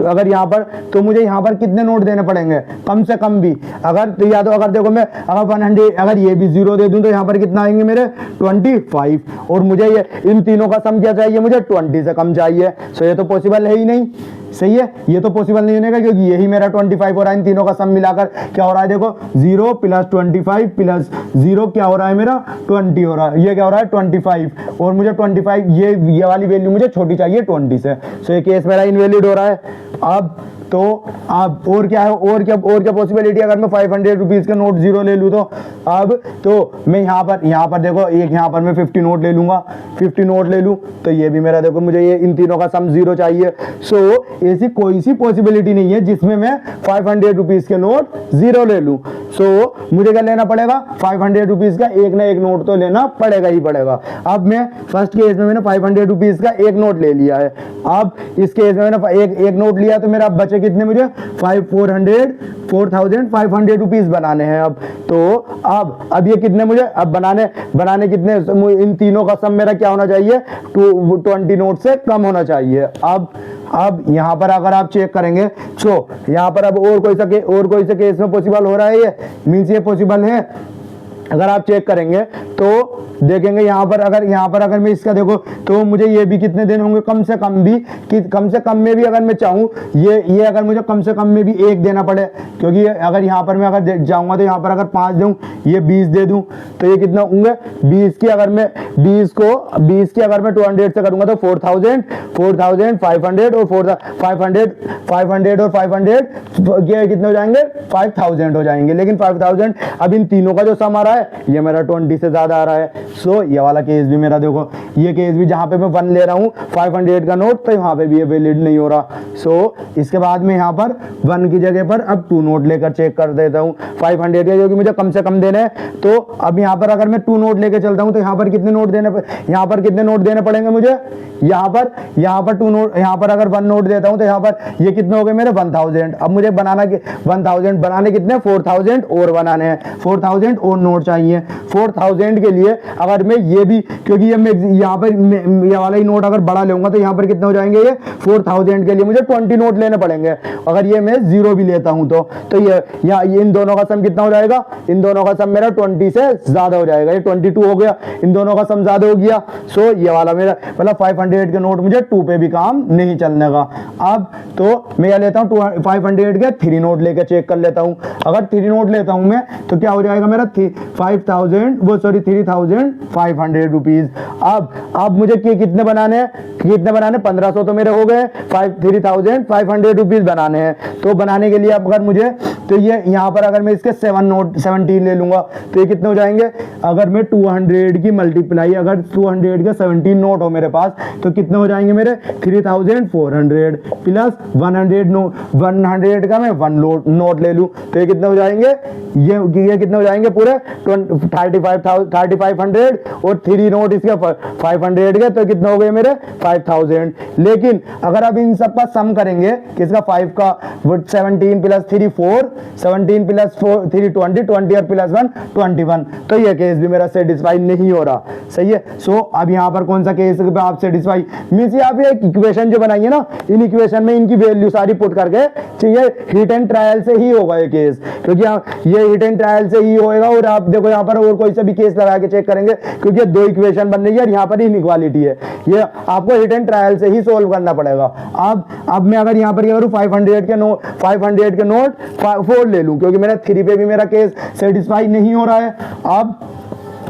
अगर यहाँ पर, तो मुझे यहाँ पर कितने नोट देने पड़ेंगे, कम से कम भी अगर, तो या तो अगर देखो मैं अगर 100 अगर ये भी 0 दे दूं, तो यहाँ पर कितना आएंगे मेरे 25, और मुझे ये इन तीनों का सम क्या चाहिए, मुझे 20 से कम चाहिए। सो ये तो पॉसिबल है ही नहीं। सही है, ये तो पॉसिबल नहीं होने का, क्योंकि यही मेरा 25 हो रहा है। इन तीनों का सम मिलाकर क्या हो रहा है, देखो 0 प्लस 25 प्लस 0 क्या हो रहा है मेरा 20 हो रहा है, ये क्या हो रहा है 25, और मुझे 25 ये वाली वैल्यू मुझे छोटी चाहिए 20 से। सो ये केस मेरा इनवैलिड हो रहा है। तो अब और क्या है, और क्या पॉसिबिलिटी, अगर मैं 500 रुपीज़ का नोट जीरो ले लूँ तो अब तो मैं यहाँ पर देखो एक यहाँ पर मैं 50 नोट ले लूँगा, 50 नोट ले लूँ तो ये भी मेरा देखो मुझे ये इन तीनों का सम जीरो चाहिए। सो ऐसी कोई सी पॉसिबिलिटी नहीं है जिसमें मैं 500 रुपीज़ के नोट जीरो ले लूँ। सो मुझे क्या लेना पड़ेगा, 500 रुपीज़ का एक ना एक नोट तो लेना पड़ेगा ही पड़ेगा। अब मैं फर्स्ट केस में मैंने 500 रुपीज़ का एक नोट ले लिया है, अब इस केस में मैंने एक नोट लिया तो मेरा अब बचे कितने, मुझे 4500 रुपीज़ बनाने हैं। अब तो अब ये कितने मुझे अब बनाने कितने, इन तीनों का सम मेरा क्या होना चाहिए, 20 नोट से कम होना चाहिए। अब यहाँ पर अगर आप चेक करेंगे तो यहाँ पर अब और कोई सा केस में पॉसिबल हो रहा है, ये मीन्स ये पॉसिबल है। अगर आप चेक करेंगे तो देखेंगे यहाँ पर अगर मैं इसका देखो तो मुझे ये भी कितने दिन होंगे, कम से कम में भी अगर मैं चाहूँ ये अगर मुझे कम से कम में भी एक देना पड़े, क्योंकि अगर यहाँ पर मैं अगर जाऊँगा तो यहाँ पर अगर 5 दूँ, ये 20 दे दूँ तो ये कितना होंगे 20 की अगर मैं 20 की अगर मैं 200 से करूँगा तो 4500 और 500 और 500 ये कितने हो जाएंगे, 5000 हो जाएंगे। लेकिन 5000 अब इन तीनों का जो सम आ रहा है ये मेरा 20 से ज़्यादा आ रहा है। सो ये वाला केस भी मेरा देखो, ये केस भी जहाँ पे मैं 1 ले रहा हूँ 500 का नोट, तो यहाँ पे भी ये वैलिड नहीं हो रहा। सो इसके बाद में यहाँ पर 1 की जगह पर अब 2 नोट लेकर चेक कर देता हूँ 500 के, जो कि मुझे कम से कम देने हैं। तो अब यहाँ पर अगर मैं 2 नोट लेके चलता हूँ तो यहाँ पर कितने नोट देने पड़ेंगे मुझे, यहाँ पर 2 नोट, यहाँ पर अगर 1 नोट देता हूँ तो यहाँ पर ये कितने हो गए मेरे 1000। अब मुझे 1000 बनाने कितने, 4000 और बनाने हैं, 4000 और नोट चाहिए। 4000 के लिए अगर मैं ये भी, क्योंकि ये मैं यहाँ पर ये वाला ही नोट अगर बड़ा लूंगा तो यहाँ पर कितने हो जाएंगे, ये 4000 के लिए मुझे 20 नोट लेने पड़ेंगे। अगर ये मैं जीरो भी लेता हूँ तो ये इन दोनों का सम कितना हो जाएगा, इन दोनों का सम मेरा 20 से ज्यादा हो जाएगा, ये 22 हो गया, इन दोनों का सम ज्यादा हो गया। सो ये वाला मेरा मतलब 500 के नोट मुझे 2 पे भी काम नहीं चलने का। अब तो मैं क्या लेता हूँ 500 के 3 नोट लेकर चेक कर लेता हूँ। अगर 3 नोट लेता हूँ मैं तो क्या हो जाएगा मेरा 3500 रुपीज। अब मुझे कितने बनाने हैं, 1500 तो मेरे हो गए, 3500 रुपीज बनाने हैं। तो बनाने के लिए अगर मुझे तो ये यहाँ पर अगर मैं इसके 17 ले लूंगा तो ये कितने हो जाएंगे, अगर मैं 200 की मल्टीप्लाई, अगर 200 के 17 नोट हो मेरे पास तो कितने हो जाएंगे मेरे 3400 प्लस 100 का मैं 1 नोट ले लूँ तो ये कितने हो जाएंगे, ये कितने हो जाएंगे पूरे 3500 और 3 नोट इसके 500 के तो कितने हो गए मेरे 5000। लेकिन अगर अब इन सब का सम करेंगे किसका 5 का 17 प्लस 3 4, 17 प्लस 4 3 20 और प्लस 1 21, तो ये केस भी मेरा सेटिस्फाई नहीं हो रहा। सही है। सो अब यहाँ पर कौन सा केस पे आप सेटिस्फाई मीन्स आप ये इक्वेशन जो बनाइए ना, इन इक्वेशन में इनकी वैल्यू सारी पुट करके चाहिए, हिट एंड ट्रायल से ही होगा ये केस, क्योंकि ये हिट एंड ट्रायल से ही होएगा। और आप देखो यहाँ पर और कोई सा भी केस लगा के चेक करेंगे क्योंकि 2 इक्वेशन बन रही है और यहाँ पर इनइक्वालिटी है, ये आपको हिट एंड ट्रायल से ही सोल्व करना पड़ेगा। अब मैं अगर यहाँ पर क्या करूँ 500 के नोट 4 ले लूँ, क्योंकि मेरा 3 पे भी मेरा केस सेटिस्फाई नहीं हो रहा है। अब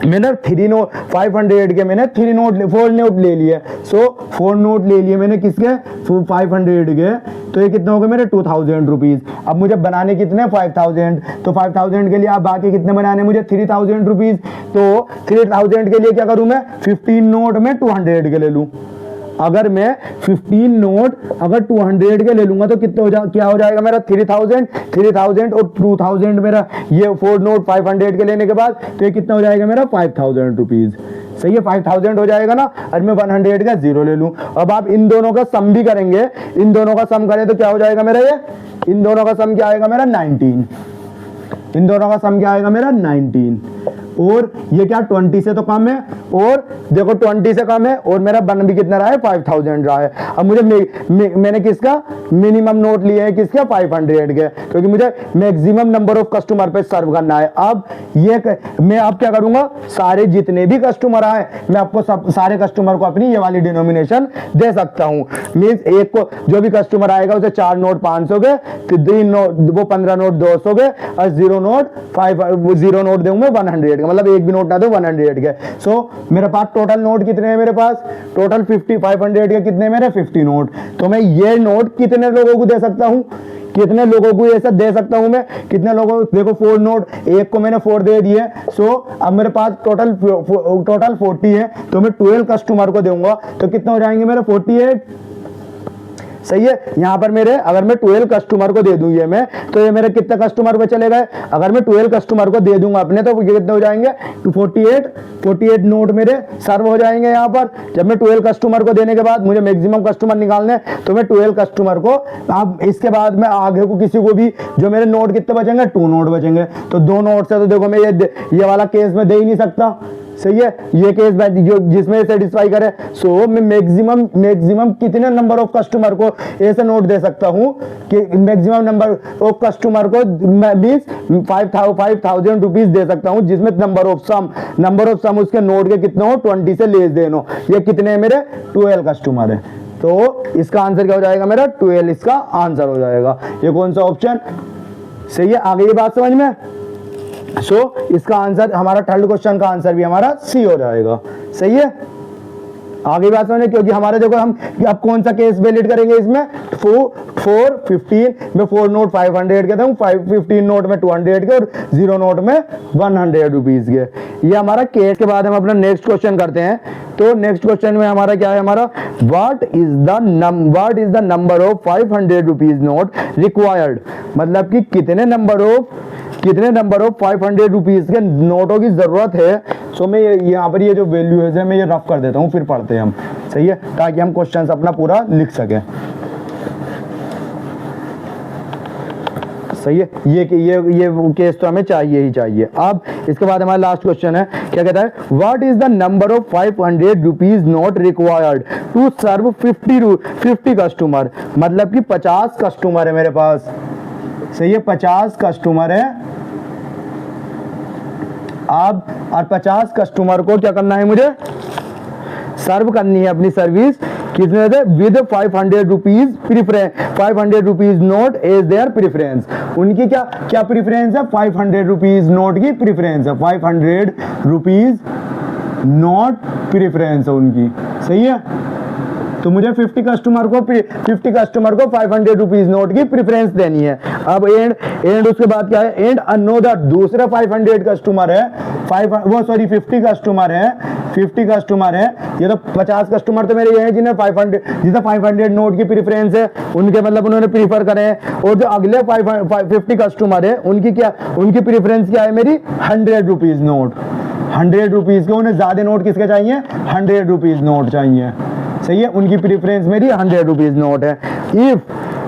मैंने 500 के मैंने 4 नोट ले लिए। सो 4 नोट ले लिए मैंने किसके 500 के, तो ये कितने हो गए मेरे 2000 रुपीज। अब मुझे बनाने कितने 5000, तो 5000 के लिए आप बाकी कितने बनाने मुझे 3000 रुपीज। तो 3000 के लिए क्या करूं मैं 15 नोट में 200 के ले लूं। अगर मैं 15 नोट अगर 200 के ले लूंगा तो कितने क्या हो जाएगा मेरा 3000 और 2000 मेरा ये 4 नोट 500 के लेने के बाद तो ये कितना हो जाएगा मेरा 5000 रुपीज। सही है, 5000 हो जाएगा ना। और मैं 100 का 0 ले लूं। अब आप इन दोनों का सम भी करेंगे, इन दोनों का सम करें तो क्या हो जाएगा मेरा, ये इन दोनों का सम क्या आएगा मेरा 19, इन दोनों का सम क्या आएगा मेरा 19। और ये क्या 20 से तो कम है, और देखो 20 से कम है और मेरा बन भी कितना रहा है 5000 रहा है। अब मुझे मैंने किसका मिनिमम नोट लिया है किसका 500 के, क्योंकि मुझे मैक्सिमम नंबर ऑफ कस्टमर पे सर्व करना है। अब ये मैं अब क्या करूंगा, सारे जितने भी कस्टमर आए मैं आपको सारे कस्टमर को अपनी ये वाली डिनोमिनेशन दे सकता हूँ। मीन्स एक को जो भी कस्टमर आएगा उसे 4 नोट 500 के, 3 नोट वो 15 नोट 200 के और 0 नोट दूंगा 100 का, मतलब एक भी नोट ना दो 100 के। सो मेरे पास टोटल नोट कितने हैं, मेरे पास टोटल 50, 500 के कितने मेरे 50 नोट। तो मैं ये नोट कितने लोगों को दे सकता हूँ, कितने लोगों को ऐसा दे सकता हूं मैं, कितने लोगों को, देखो 4 नोट, एक को मैंने 4 दे दिए। सो अब मेरे पास टोटल 40 है, तो मैं 12 कस्टमर को दूंगा, तो कितने हो जाएंगे मेरे 48। सही है। यहाँ पर मेरे अगर मैं 12 कस्टमर को दे दूं ये मैं, तो ये मेरे कितने कस्टमर पे चले गए, अगर मैं 12 कस्टमर को दे दूंगा अपने, तो ये कितने हो जाएंगे 48 नोट मेरे सर्व हो जाएंगे यहाँ पर। जब मैं 12 कस्टमर को देने के बाद मुझे मैक्सिमम कस्टमर निकालने, तो मैं 12 कस्टमर को, अब इसके बाद मैं आगे को किसी को भी, जो मेरे नोट कितने बचेंगे 2 नोट बचेंगे, तो 2 नोट से तो देखो मैं ये वाला केस में दे ही नहीं सकता। सही है, ये केस जो जिसमें सेटिस्फाई करे। सो मैं मैक्सिमम कितने नंबर ऑफ कस्टमर को ऐसे नोट दे सकता हूं कि मैक्सिमम नंबर ऑफ कस्टमर को मींस 5,000 रुपीज दे सकता हूं, जिसमें नंबर ऑफ सम उसके नोट के कितने हो 20 से लेस देन हो। ये कितने हैं मेरे 12 कस्टमर है। तो इसका आंसर क्या हो जाएगा मेरा 12, इसका आंसर हो जाएगा। ये कौन सा ऑप्शन सही है, आगे ये बात समझ में। सो इसका आंसर हमारा थर्ड क्वेश्चन का आंसर भी हमारा सी हो जाएगा। सही है, आगे बात समझे, क्योंकि हमारे देखो हम अब कौन सा केस वैलिड करेंगे इसमें 415 में 4 नोट 500 के थे, 15 नोट में 200 के और 0 नोट में 100 रुपीज के। ये हमारा केस के बाद हम अपना नेक्स्ट क्वेश्चन करते हैं। तो नेक्स्ट क्वेश्चन में हमारा क्या है, हमारा what is the number of 500 rupees note required, मतलब कि कितने नंबर ऑफ 500 रुपीज के नोटों की जरूरत है। सो मैं यहाँ पर ये जो वैल्यूज है मैं ये रफ कर देता हूँ, फिर पढ़ते हैं हम। सही है, ताकि हम क्वेश्चन अपना पूरा लिख सकें। सही है, ये केस तो हमें चाहिए ही चाहिए। अब इसके बाद हमारा लास्ट क्वेश्चन है, क्या कहता है, what is the number of 500 rupees note required to serve 50 customer, मतलब कि 50 कस्टमर है मेरे पास। सही है, 50 कस्टमर है। अब और 50 कस्टमर को क्या करना है, मुझे सर्व करनी है अपनी सर्विस कितने थे with 500 rupees preference, 500 rupees note as their preference. उनकी क्या प्रीफरेंस है, 500 रुपीज नोट की प्रीफरेंस है, 500 रुपीज नोट प्रीफरेंस है उनकी। सही है, तो मुझे 50 कस्टमर को 500 रुपीज नोट की प्रेफरेंस देनी है। अब एंड उसके बाद क्या है, एंड अनदर दूसरे 500 कस्टमर है, 50 कस्टमर है। ये तो 50 कस्टमर तो मेरे ये हैं जिन्हें 500 नोट की प्रेफरेंस है, उनके मतलब उन्होंने प्रीफर करे हैं। और जो अगले 50 कस्टमर है उनकी प्रेफरेंस क्या है मेरी 100 रुपीज नोट, 100 रुपीज के। उन्हें ज्यादा नोट किसके चाहिए, 100 रुपीज नोट चाहिए। सही है, उनकी प्रेफरेंस मेरी 100 रुपीज नोट है।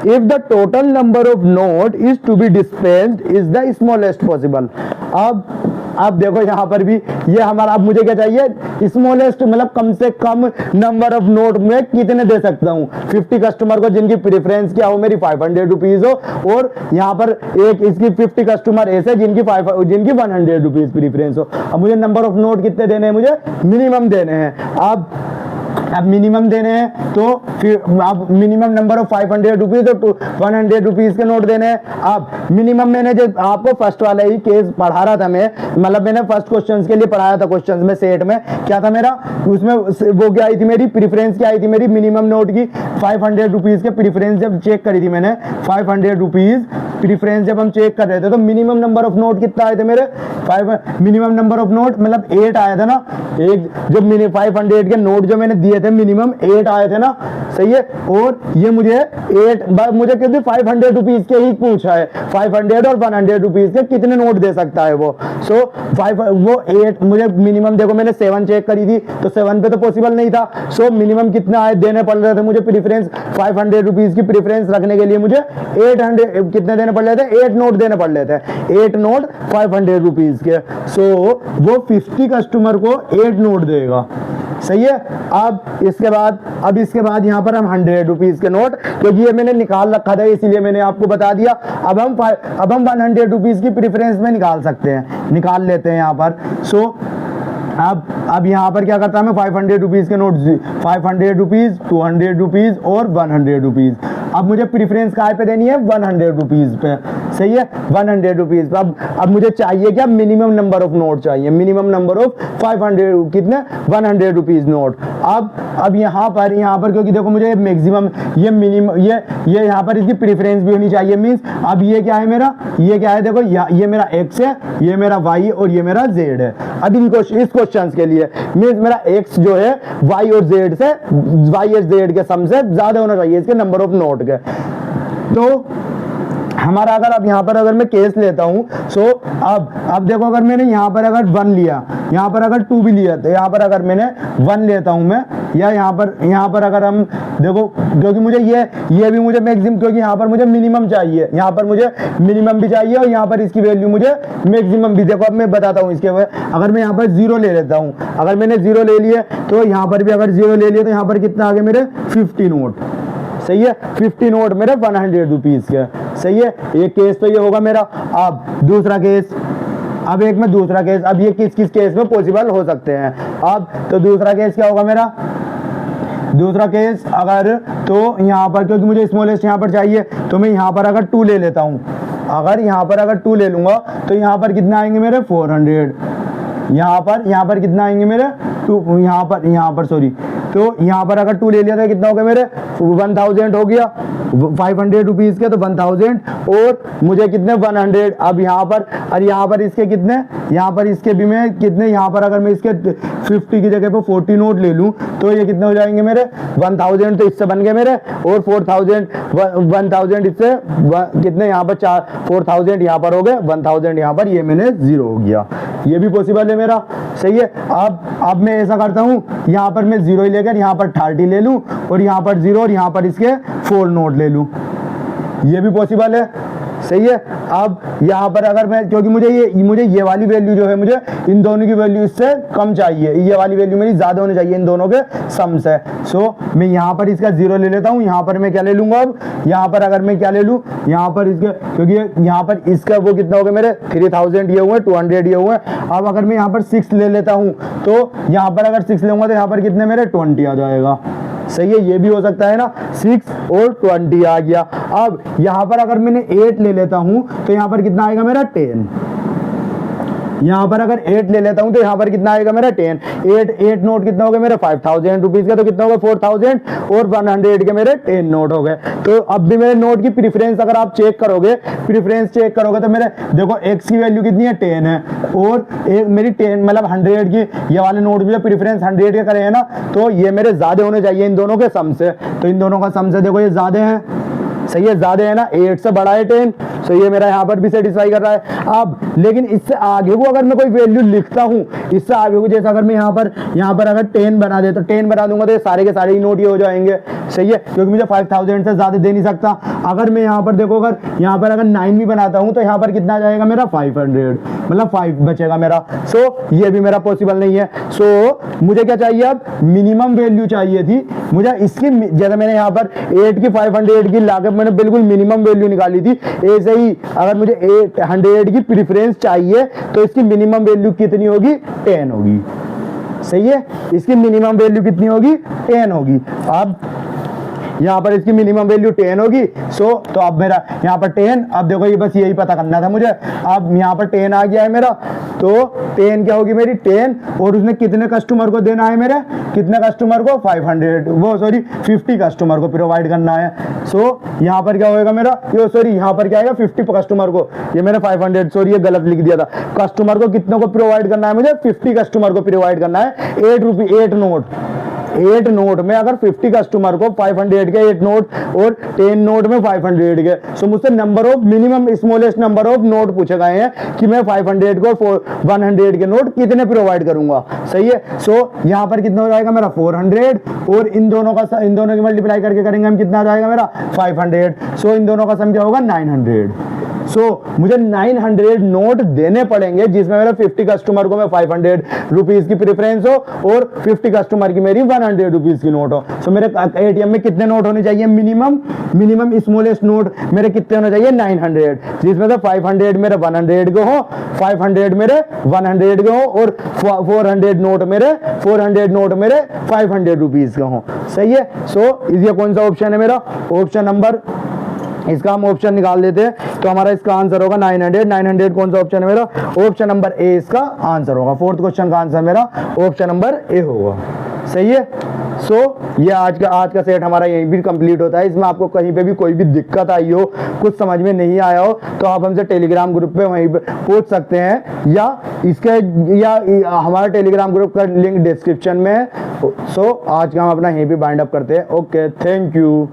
If the total number of note is to be dispensed is the smallest possible. अब देखो यहाँ पर भी ये हमारा, अब मुझे क्या चाहिए, स्मॉलेस्ट मतलब कम से कम नंबर ऑफ नोट में कितने दे सकता हूँ 50 कस्टमर को जिनकी प्रेफरेंस क्या हो मेरी 500 रुपीज हो, और यहाँ पर एक इसकी 50 कस्टमर ऐसे जिनकी 100 रुपीज प्रेफरेंस हो। अब मुझे नंबर ऑफ नोट कितने देने हैं, मुझे मिनिमम देने हैं। अब मिनिमम देने हैं, तो फिर अब मिनिमम नंबर ऑफ 500 रुपीज और 100 रुपीज के नोट देने हैं। अब मिनिमम मैंने जो आपको फर्स्ट वाला ही केस पढ़ा रहा था मैं, मतलब मैंने फर्स्ट क्वेश्चन के लिए पढ़ाया था, क्वेश्चन में सेट में क्या था मेरा, उसमें वो क्या आई थी मेरी प्रेफरेंस, क्या आई थी मेरी मिनिमम नोट की 500 रुपीज के प्रेफरेंस जब चेक करी थी मैंने, 500 रुपीज प्रेफरेंस जब हम चेक कर रहे थे, तो मिनिमम नंबर ऑफ नोट कितना आए थे मेरे, मिनिमम नंबर ऑफ नोट मतलब 8 आया था ना, एक जो 500 के नोट जो मैंने दिए थे मिनिमम 8 आए थे ना। सही है, और ये मुझे 8 मुझे कितने 500 रुपीज के ही पूछा है, 500 और 100 रुपीज के कितने नोट दे सकता है वो। सो 8 मुझे मिनिमम, देखो मैंने 7 चेक करी थी तो 7 पे तो पॉसिबल नहीं था। सो मिनिमम कितना आए देने पड़ रहे थे मुझे प्रेफरेंस, 500 रुपीज की प्रेफरेंस रखने के लिए मुझे 800 कितने देने पड़ रहे थे, 8 नोट देने पड़ रहे थे, 8 नोट 500 रुपीज के। सो वो 50 कस्टमर को 8 नोट देगा। सही है, अब इसके बाद यहाँ पर हम 100 रुपीज के नोट, क्योंकि ये मैंने निकाल रखा था इसीलिए मैंने आपको बता दिया। अब हम 100 रुपीज की प्रेफरेंस में निकाल सकते हैं, निकाल लेते हैं यहाँ पर। सो अब यहाँ पर क्या करता है, मैं 500 रुपीज के नोट 500 रुपीज, 200 रुपीज और 100 रुपीज। अब मुझे प्रेफरेंस कहाँ पे देनी है, 100 रुपीज पे। सही है, 100 रुपीज। अब मुझे चाहिए क्या, मिनिमम नंबर ऑफ नोट चाहिए, मिनिमम नंबर ऑफ 500, कितने 100 रुपीज नोट। अब यहाँ पर क्योंकि देखो मुझे मैक्सिमम ये मिनिमम ये यहाँ पर इसकी प्रेफरेंस भी होनी चाहिए, मींस अब ये क्या है मेरा, ये क्या है देखो, ये मेरा x है, ये मेरा y और ये मेरा z है। अब इस क्वेश्चन के लिए मींस मेरा x जो है y और z के सम से ज्यादा होना चाहिए इसके नंबर ऑफ नोट के। तो हमारा अगर अब यहाँ पर अगर मैं केस लेता हूँ, सो अब देखो अगर मैंने यहाँ पर अगर 1 लिया, यहाँ पर अगर 2 भी लिया, तो यहाँ पर अगर मैंने 1 लेता हूँ मैं, या यहाँ पर अगर हम देखो, क्योंकि मुझे ये भी मुझे मैक्सिमम, क्योंकि यहाँ पर मुझे मिनिमम चाहिए, यहाँ पर मुझे मिनिमम भी चाहिए और यहाँ पर इसकी वैल्यू मुझे मैक्सिमम भी। देखो अब मैं बताता हूँ इसके अगर मैं यहाँ पर 0 ले लेता हूँ, अगर मैंने 0 ले लिए तो यहाँ पर भी अगर 0 ले लिए तो यहाँ पर कितना आ गया मेरे 50 नोट। सही है, 50 नोट मेरे 100 रुपीज के। सही है, एक केस तो ये होगा मेरा। अब दूसरा केस, अब एक में दूसरा केस, अब ये किस किस केस में पॉसिबल हो सकते हैं। अब तो दूसरा केस क्या होगा मेरा, दूसरा केस अगर तो यहाँ पर क्योंकि मुझे स्मॉलेस्ट यहाँ पर चाहिए तो मैं यहाँ पर अगर 2 ले लेता हूँ, अगर यहाँ पर अगर 2 ले लूंगा तो यहाँ पर कितना आएंगे मेरे 400, यहाँ पर कितना आएंगे मेरे 2, यहाँ पर सॉरी, तो यहाँ पर अगर 2 ले लिया तो कितना हो गया मेरे 1000 हो गया 500 रुपीज के, तो 1000 और मुझे कितने 100। अब यहाँ पर इसके कितने, यहाँ पर इसके भी मैं कितने, यहाँ पर अगर मैं इसके 50 की जगह पर 40 नोट ले लूँ तो ये कितने हो जाएंगे मेरे 1000, तो इससे बन गए मेरे, और 1000 इससे कितने यहाँ पर 4000 यहाँ पर हो गए, 1000 यहाँ पर, ये मैंने 0 हो गया, ये भी पॉसिबल है मेरा। सही है, अब मैं ऐसा करता हूँ, यहाँ पर मैं 0 ही लेकर यहाँ पर 30 ले लूँ और यहाँ पर 0 और यहाँ पर इसके 4 नोट ले लूँ, ये भी पॉसिबल है। सही है, अब यहाँ पर अगर मैं, क्योंकि मुझे ये वाली वैल्यू जो है, मुझे इन दोनों की वैल्यू इससे कम चाहिए, ये वाली वैल्यू मेरी ज्यादा होनी चाहिए इन दोनों के सम से। सो मैं यहाँ पर इसका 0 ले लेता हूँ, यहाँ पर मैं क्या ले लूंगा, अब यहाँ पर अगर मैं क्या ले लूँ, यहाँ पर इसके, क्योंकि यहाँ पर इसका वो कितना हो गया मेरे 3000 ये हुए, 200 ये हुए। अब अगर मैं यहाँ पर 6 ले लेता हूँ तो यहाँ पर अगर 6 लूंगा तो यहाँ पर कितने मेरे 20 आ जाएगा। सही है, ये भी हो सकता है ना, 6 और 20 आ गया। अब यहाँ पर अगर मैंने 8 ले लेता हूं तो यहाँ पर कितना आएगा मेरा 10। यहाँ पर अगर 8 ले लेता हूं तो यहाँ पर कितना आएगा मेरा 10। 8 नोट कितना हो गया मेरे 5000 रुपीज का, तो कितना होगा 4000 और 100 के मेरे 10 नोट हो गए। तो अब भी मेरे नोट की प्रेफरेंस अगर आप चेक करोगे, तो मेरे देखो x की वैल्यू कितनी है 10 है, और मेरी 10 मतलब 100 की, ये वाले नोट भी प्रेफरेंस 100 के करे हैं ना, तो ये मेरे ज्यादा होने चाहिए इन दोनों के सम से। तो इन दोनों का सम से देखो ये ज्यादा है, सही है, ज्यादा है ना, 8 से बड़ा है 10, सो ये मेरा यहाँ पर भी सेटिस्फाई कर रहा है। अब लेकिन इससे आगे को अगर मैं कोई वैल्यू लिखता हूँ, इससे आगे को, जैसे अगर मैं यहाँ पर अगर 10 बना दे, तो 10 बना दूंगा तो ये सारे के सारे ही नोट ये हो जाएंगे। सही है, क्योंकि मुझे 5000 से ज्यादा दे नहीं सकता। अगर मैं यहाँ पर देखो, अगर 9 भी बनाता हूँ तो यहाँ पर कितना जाएगा मेरा 500, मतलब 5 बचेगा मेरा। सो ये भी मेरा पॉसिबल नहीं है। सो मुझे क्या चाहिए, अब मिनिमम वैल्यू चाहिए थी मुझे इसकी, जैसे मैंने यहाँ पर 8 की 500 की लाकर मैंने बिल्कुल मिनिमम वैल्यू निकाली थी, ऐसे ही अगर मुझे 800 की प्रेफरेंस चाहिए तो इसकी मिनिमम वैल्यू कितनी होगी 10 होगी। सही है, इसकी मिनिमम वैल्यू कितनी होगी 10 होगी। अब यहाँ पर इसकी मिनिमम वैल्यू 10 होगी। सो तो अब मेरा यहाँ पर 10, अब देखो ये बस यही पता करना था मुझे। अब यहाँ पर 10 आ गया है मेरा, तो 10 क्या होगी मेरी 10, और उसने कितने कस्टमर को देना है मेरे, कितने कस्टमर को 50 कस्टमर को प्रोवाइड करना है। सो यहाँ पर क्या होगा मेरा, यहाँ पर क्या आएगा 50 कस्टमर को, ये मैंने 500 सॉरी ये गलत लिख दिया था। कस्टमर को कितनों को प्रोवाइड करना है मुझे, 50 कस्टमर को प्रोवाइड करना है। 8 नोट में अगर 50 कस्टमर को 500 के 8 नोट और 10 नोट में 500 के, सो मुझसे number of minimum smallest number of note पूछे गए हैं कि मैं 500 को 100 के नोट कितने प्रोवाइड करूंगा। सही है, सो यहाँ पर कितना हो जाएगा मेरा 400, और इन दोनों की मल्टीप्लाई करके करेंगे हम, कितना आ जाएगा मेरा 500। सो इन दोनों का सम क्या होगा 900। सो मुझे 900 नोट देने पड़ेंगे, जिसमें मेरा 50 कस्टमर को मैं 500 रुपीज की प्रेफरेंस हो और 50 कस्टमर की मेरी 100 रुपीज की नोट हो। सो मेरे एटीएम में कितने नोट होने चाहिए, मिनिमम स्मॉलेस्ट नोट मेरे कितने होने चाहिए 900, जिसमें से 500 मेरे 100 के हो, 500 मेरे 100 के हो, और 400 नोट मेरे 500 रुपीज के हो। सही है, सो ये कौन सा ऑप्शन है मेरा, ऑप्शन नंबर इसका हम ऑप्शन निकाल लेते हैं। तो हमारा इसका आंसर होगा 900। 900 कौन सा ऑप्शन है मेरा? ऑप्शन नंबर ए इसका आंसर होगा। फोर्थ क्वेश्चन का आंसर मेरा ऑप्शन नंबर ए होगा। सही है। सो ये आज का सेट हमारा यहीं भी कंप्लीट होता है। इसमें आपको कहीं पे भी कोई भी दिक्कत आई हो, कुछ समझ में नहीं आया हो, तो आप हमसे टेलीग्राम ग्रुप पे वहीं पे पूछ सकते हैं, या हमारा टेलीग्राम ग्रुप का लिंक डिस्क्रिप्शन में है। सो आज का हम अपना यहीं पे बाइंड अप करते हैं। Okay, thank you.